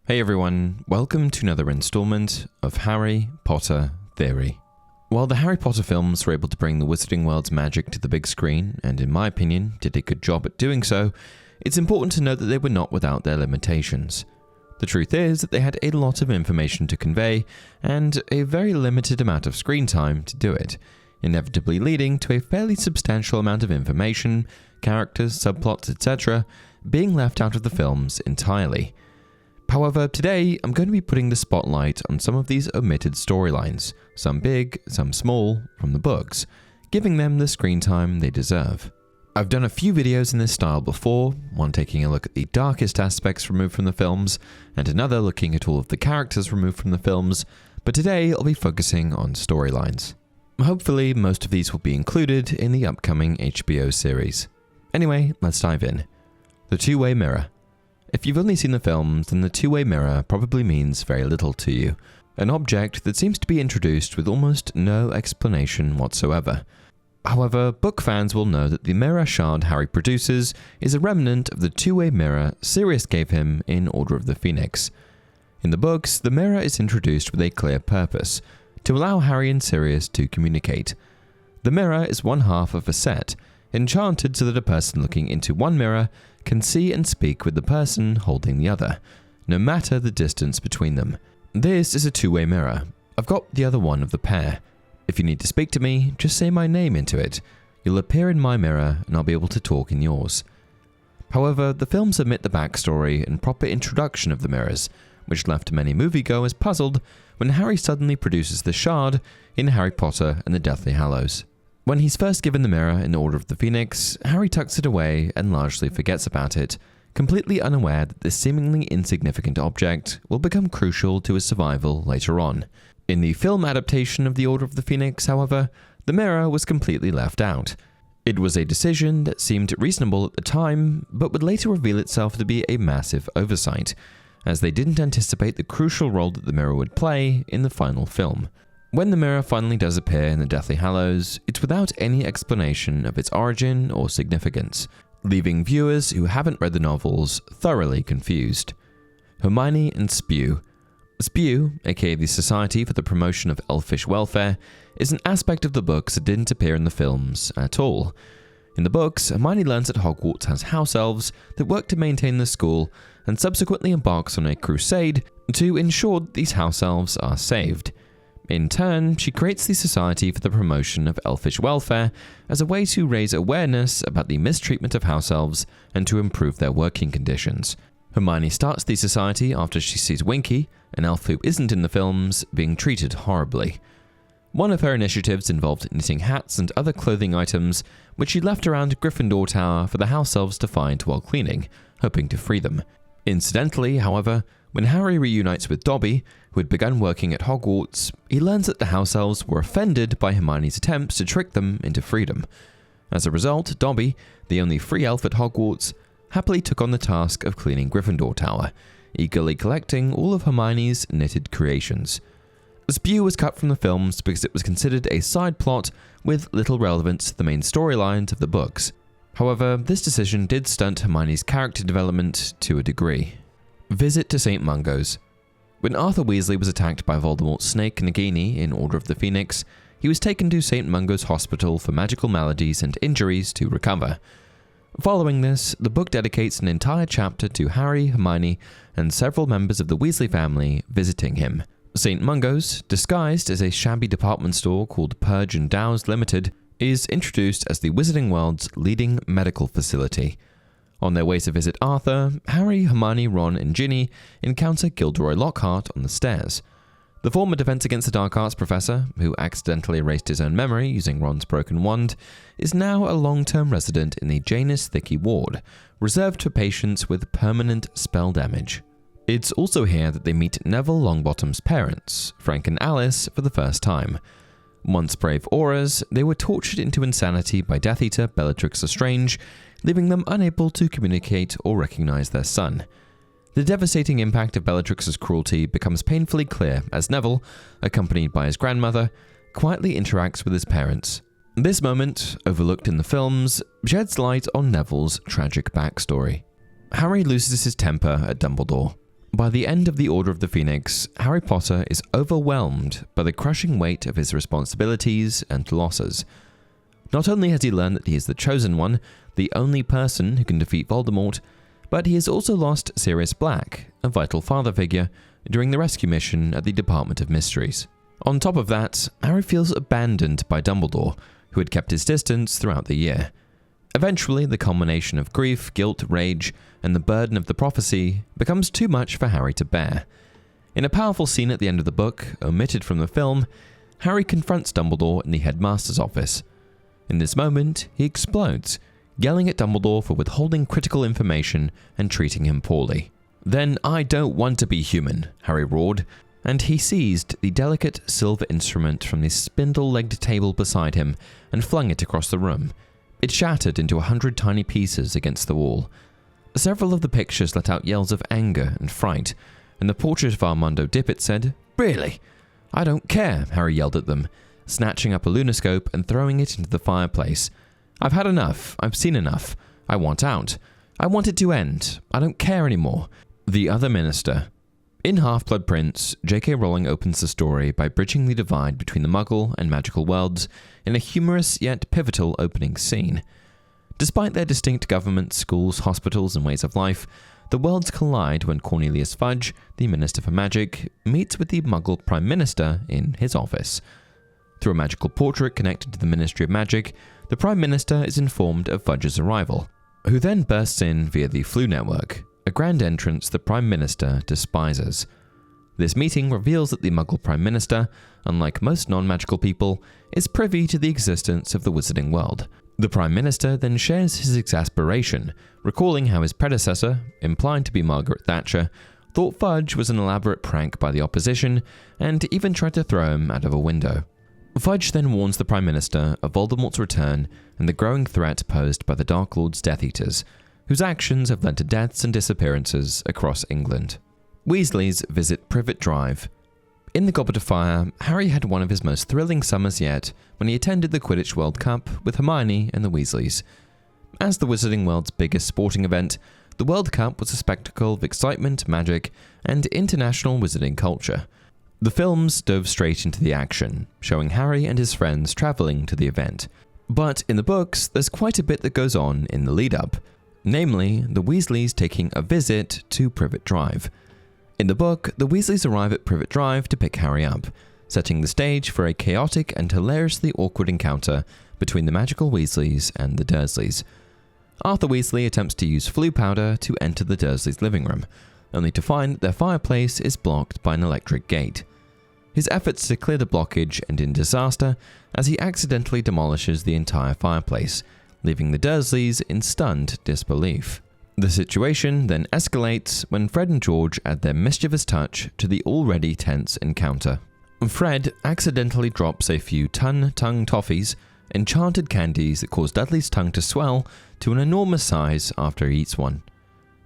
Hey everyone, welcome to another installment of Harry Potter Theory. While the Harry Potter films were able to bring the Wizarding World's magic to the big screen, and in my opinion did a good job at doing so, it's important to note that they were not without their limitations. The truth is that they had a lot of information to convey, and a very limited amount of screen time to do it, inevitably leading to a fairly substantial amount of information, characters, subplots, etc., being left out of the films entirely. However, today I'm going to be putting the spotlight on some of these omitted storylines, some big, some small, from the books, giving them the screen time they deserve. I've done a few videos in this style before, one taking a look at the darkest aspects removed from the films, and another looking at all of the characters removed from the films, but today I'll be focusing on storylines. Hopefully most of these will be included in the upcoming HBO series. Anyway, let's dive in. The TwoWay Mirror. If you've only seen the films, then the TwoWay Mirror probably means very little to you. An object that seems to be introduced with almost no explanation whatsoever. However, book fans will know that the mirror shard Harry produces is a remnant of the TwoWay Mirror Sirius gave him in Order of the Phoenix. In the books, the mirror is introduced with a clear purpose, to allow Harry and Sirius to communicate. The mirror is one half of a set, enchanted so that a person looking into one mirror can see and speak with the person holding the other, no matter the distance between them. This is a two-way mirror. I've got the other one of the pair. If you need to speak to me, just say my name into it. You'll appear in my mirror and I'll be able to talk in yours. However, the films omit the backstory and proper introduction of the mirrors, which left many moviegoers puzzled when Harry suddenly produces the shard in Harry Potter and the Deathly Hallows. When he's first given the mirror in Order of the Phoenix, Harry tucks it away and largely forgets about it, completely unaware that this seemingly insignificant object will become crucial to his survival later on. In the film adaptation of the Order of the Phoenix, however, the mirror was completely left out. It was a decision that seemed reasonable at the time, but would later reveal itself to be a massive oversight, as they didn't anticipate the crucial role that the mirror would play in the final film. When the mirror finally does appear in the Deathly Hallows, it's without any explanation of its origin or significance, leaving viewers who haven't read the novels thoroughly confused. Hermione and Spew. Spew, aka the Society for the Promotion of Elfish Welfare, is an aspect of the books that didn't appear in the films at all. In the books, Hermione learns that Hogwarts has house elves that work to maintain the school and subsequently embarks on a crusade to ensure that these house elves are saved. In turn, she creates the Society for the Promotion of Elfish Welfare as a way to raise awareness about the mistreatment of house elves and to improve their working conditions. Hermione starts the society after she sees Winky, an elf who isn't in the films, being treated horribly. One of her initiatives involved knitting hats and other clothing items, which she left around Gryffindor Tower for the house elves to find while cleaning, hoping to free them. Incidentally, however, when Harry reunites with Dobby, who had begun working at Hogwarts, he learns that the house elves were offended by Hermione's attempts to trick them into freedom. As a result, Dobby, the only free elf at Hogwarts, happily took on the task of cleaning Gryffindor Tower, eagerly collecting all of Hermione's knitted creations. Spew was cut from the films because it was considered a side plot with little relevance to the main storylines of the books. However, this decision did stunt Hermione's character development to a degree. Visit to St Mongo's. When Arthur Weasley was attacked by Voldemort's snake Nagini in Order of the Phoenix, he was taken to St Mungo's Hospital for magical maladies and injuries to recover. Following this, the book dedicates an entire chapter to Harry, Hermione, and several members of the Weasley family visiting him. St Mungo's, disguised as a shabby department store called Purge and Dow's Limited, is introduced as the Wizarding World's leading medical facility. On their way to visit Arthur, Harry, Hermione, Ron, and Ginny encounter Gilderoy Lockhart on the stairs. The former Defense Against the Dark Arts professor, who accidentally erased his own memory using Ron's broken wand, is now a long-term resident in the Janus Thicky ward, reserved for patients with permanent spell damage. It's also here that they meet Neville Longbottom's parents, Frank and Alice, for the first time. Once brave Aurors, they were tortured into insanity by Death Eater Bellatrix Lestrange, leaving them unable to communicate or recognize their son. The devastating impact of Bellatrix's cruelty becomes painfully clear as Neville, accompanied by his grandmother, quietly interacts with his parents. This moment, overlooked in the films, sheds light on Neville's tragic backstory. Harry loses his temper at Dumbledore. By the end of the Order of the Phoenix, Harry Potter is overwhelmed by the crushing weight of his responsibilities and losses. Not only has he learned that he is the Chosen One, the only person who can defeat Voldemort, but he has also lost Sirius Black, a vital father figure, during the rescue mission at the Department of Mysteries. On top of that, Harry feels abandoned by Dumbledore, who had kept his distance throughout the year. Eventually, the culmination of grief, guilt, rage, and the burden of the prophecy becomes too much for Harry to bear. In a powerful scene at the end of the book, omitted from the film, Harry confronts Dumbledore in the headmaster's office. In this moment, he explodes, yelling at Dumbledore for withholding critical information and treating him poorly. "Then I don't want to be human," Harry roared, and he seized the delicate silver instrument from the spindle-legged table beside him and flung it across the room. It shattered into 100 tiny pieces against the wall. Several of the pictures let out yells of anger and fright, and the portrait of Armando Dippet said, "Really? I don't care," Harry yelled at them, snatching up a lunoscope and throwing it into the fireplace. "I've had enough. I've seen enough. I want out. I want it to end. I don't care anymore." The Other Minister. In Half-Blood Prince, J.K. Rowling opens the story by bridging the divide between the Muggle and magical worlds in a humorous yet pivotal opening scene. Despite their distinct governments, schools, hospitals, and ways of life, the worlds collide when Cornelius Fudge, the Minister for Magic, meets with the Muggle Prime Minister in his office. Through a magical portrait connected to the Ministry of Magic, the Prime Minister is informed of Fudge's arrival, who then bursts in via the Flu Network, a grand entrance the Prime Minister despises. This meeting reveals that the Muggle Prime Minister, unlike most non-magical people, is privy to the existence of the Wizarding World. The Prime Minister then shares his exasperation, recalling how his predecessor, implied to be Margaret Thatcher, thought Fudge was an elaborate prank by the opposition and even tried to throw him out of a window. Fudge then warns the Prime Minister of Voldemort's return and the growing threat posed by the Dark Lord's Death Eaters, whose actions have led to deaths and disappearances across England. Weasley's VisitsPrivet Drive. In the Goblet of Fire, Harry had one of his most thrilling summers yet when he attended the Quidditch World Cup with Hermione and the Weasleys. As the Wizarding World's biggest sporting event, the World Cup was a spectacle of excitement, magic, and international wizarding culture. The films dove straight into the action, showing Harry and his friends travelling to the event. But in the books, there's quite a bit that goes on in the lead-up, namely the Weasleys taking a visit to Privet Drive. In the book, the Weasleys arrive at Privet Drive to pick Harry up, setting the stage for a chaotic and hilariously awkward encounter between the magical Weasleys and the Dursleys. Arthur Weasley attempts to use flu powder to enter the Dursleys' living room, only to find their fireplace is blocked by an electric gate. His efforts to clear the blockage end in disaster as he accidentally demolishes the entire fireplace, leaving the Dursleys in stunned disbelief. The situation then escalates when Fred and George add their mischievous touch to the already tense encounter. Fred accidentally drops a few tongue toffees, enchanted candies that cause Dudley's tongue to swell to an enormous size after he eats one.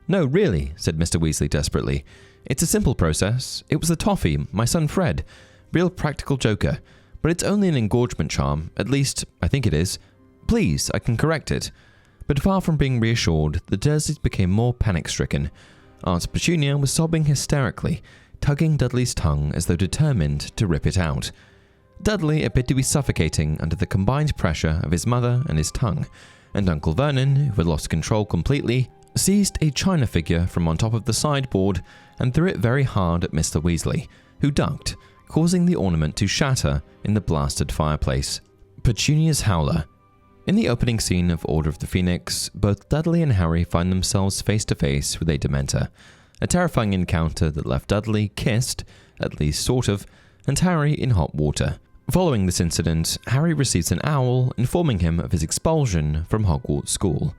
"No, really," said Mr. Weasley desperately. "It's a simple process. It was the toffee, my son Fred. Real practical joker. But it's only an engorgement charm, at least, I think it is. Please, I can correct it." But far from being reassured, the Dursleys became more panic-stricken. Aunt Petunia was sobbing hysterically, tugging Dudley's tongue as though determined to rip it out. Dudley appeared to be suffocating under the combined pressure of his mother and his tongue, and Uncle Vernon, who had lost control completely, seized a china figure from on top of the sideboard and threw it very hard at Mr. Weasley, who ducked, causing the ornament to shatter in the blasted fireplace. Petunia's Howler. In the opening scene of Order of the Phoenix, both Dudley and Harry find themselves face to face with a Dementor, a terrifying encounter that left Dudley kissed, at least sort of, and Harry in hot water. Following this incident, Harry receives an owl informing him of his expulsion from Hogwarts School.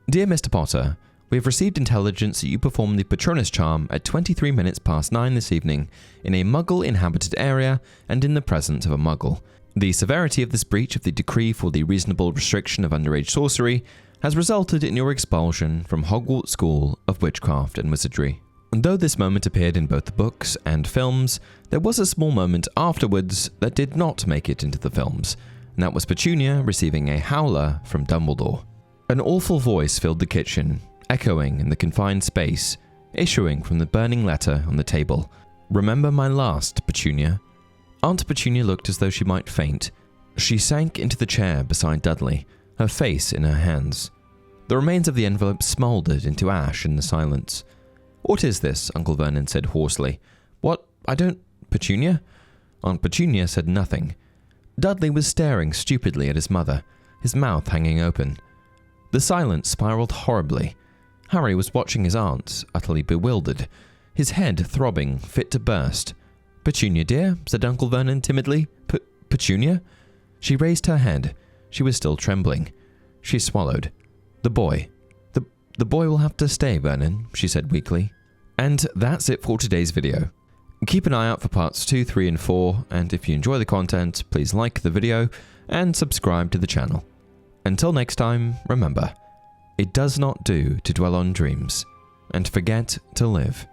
"Dear Mr. Potter, we have received intelligence that you performed the Patronus charm at 23 minutes past 9 this evening in a Muggle-inhabited area and in the presence of a Muggle. The severity of this breach of the decree for the reasonable restriction of underage sorcery has resulted in your expulsion from Hogwarts School of Witchcraft and Wizardry." Though this moment appeared in both the books and films, there was a small moment afterwards that did not make it into the films, and that was Petunia receiving a howler from Dumbledore. An awful voice filled the kitchen, echoing in the confined space, issuing from the burning letter on the table. "Remember my last, Petunia?" Aunt Petunia looked as though she might faint. She sank into the chair beside Dudley, her face in her hands. The remains of the envelope smouldered into ash in the silence. "What is this?" Uncle Vernon said hoarsely. "What? I don't... Petunia?" Aunt Petunia said nothing. Dudley was staring stupidly at his mother, his mouth hanging open. The silence spiraled horribly. Harry was watching his aunt, utterly bewildered, his head throbbing, fit to burst. "Petunia, dear?" said Uncle Vernon timidly. "Petunia?" She raised her head. She was still trembling. She swallowed. "The boy. The boy will have to stay, Vernon," she said weakly. And that's it for today's video. Keep an eye out for parts 2, 3, and 4, and if you enjoy the content, please like the video and subscribe to the channel. Until next time, remember, it does not do to dwell on dreams and forget to live.